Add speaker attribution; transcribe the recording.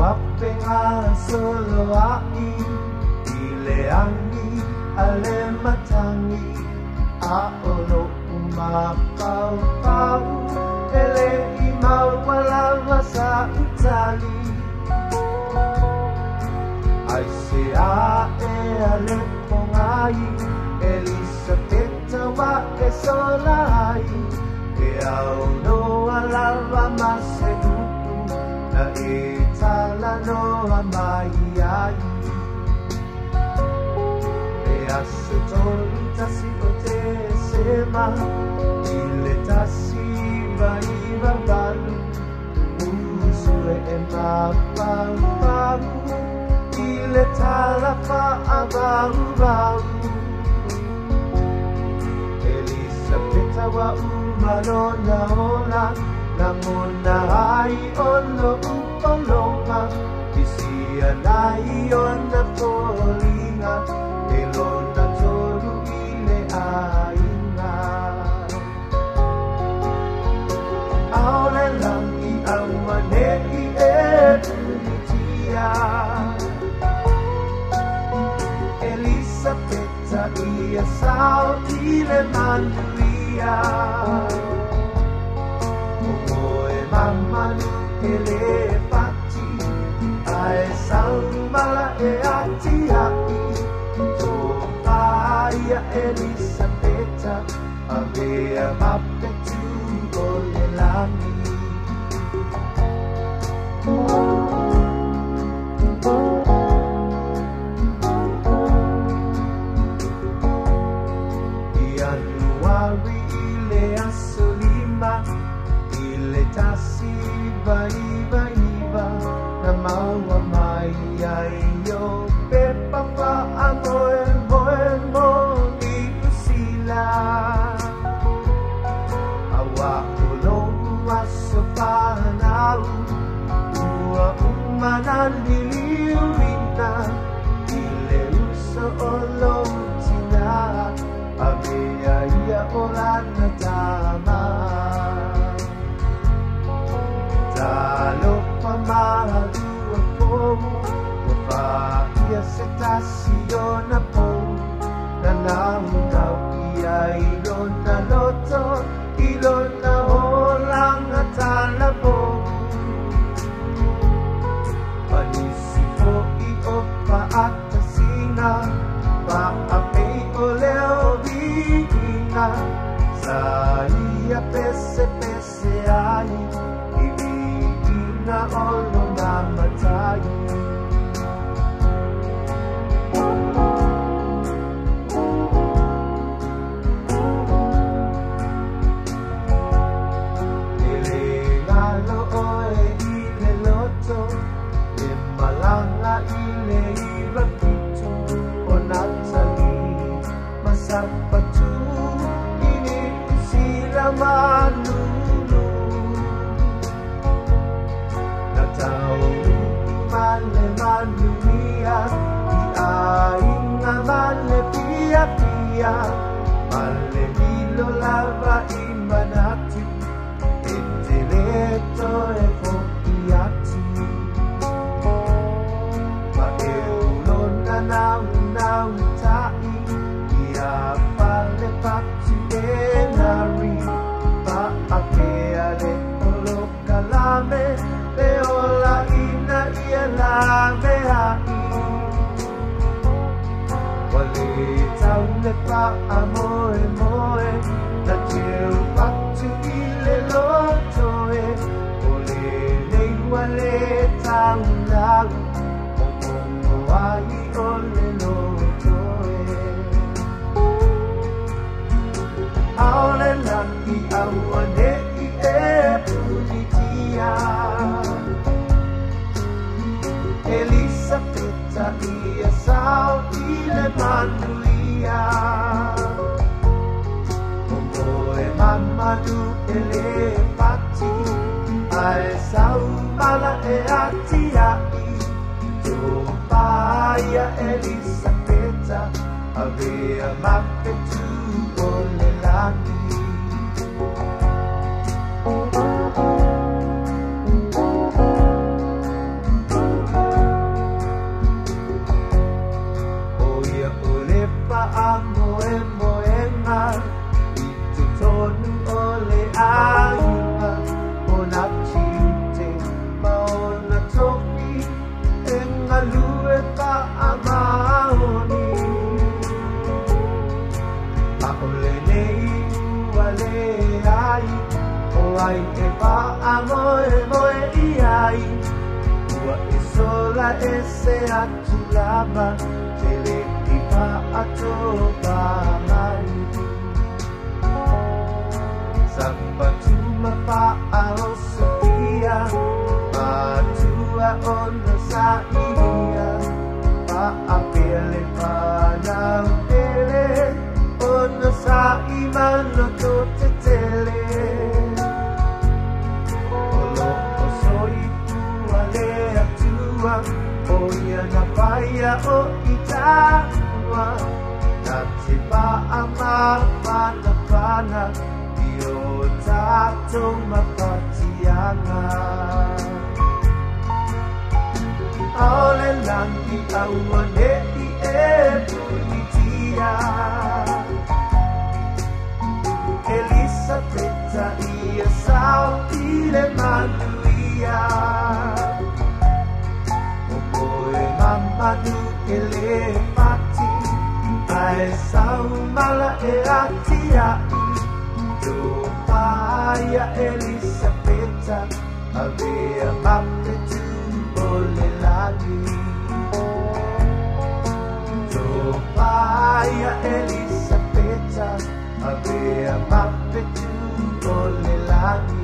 Speaker 1: wapenga solo ai ile angi ale matangi a ono umapau pau ele imau wala masa Itali ai se a e ale pongai Elisabetta wa e solai e au no alava masedu na itala no amai ai e asu tolu tasi o te sema ile tasi vai babalu usu e mapau ile tala pa abau Elisabetta wa umalona ona Namuna ai ono upolonga Isia nai ona polinga Elona toru ile ainga Aole langi amanei e punitia Elisabetta ia sao ile manuia Mamma elefati ai salmala e ati ai to aia Elisabetta avea mappe tu olelami Januari ile asolima ile tasi iba na maua mai ai yo pepa pa amoe mo ni usila awa ulong asopa na ua umanaliliwina ile uso olong tina abea ia oran na tama Talo pamahalu ako Mapahia sa tasyon na po Nanahunaw iya ilon na loto Ilon na holang at talabo Panisipo iyo pa at tasina Paapay oleo hihina Sa iya pese ay na olo namatay Ilegalo oe ileloto Imalanga ile irakito O Natali masapatu Ini sila manu Male manuia Iainga male pia pia Male hilo lava imanati Inteleto e fokiati Ma eulona nau tai Ia pale pati enari Pa akeare olo kalame Leola ina ia la mehai Wale tau le pa amoe moe Na teu patu ile lotoe Ole nei wale tau lau Omongo ai ole lotoe Aole langi au anei e punitia Elisabetta ia sao ile manuia Omoe mamadu elefati Ae sau mala e ati ai Tumpaia Elisabetta Avea mappe tu ole lani ese atulaba tele ipa atoba mai Sampatuma pa ao Sofia Matua ona sa iya Pa apele pa na pele Ona sa imano to tetele Olo osoi tuale atua Oia na paia o itaua Nati pa ama pana Io tato mapatianga Aole langi auane I e punitia Elisabetta ia sao ile manuia Oboe mamadu ele mati Ae sau mala e atia Paya Elisabetta avea mappe tu bolle lagi Paya Elisabetta avea mappe tu bolle lagi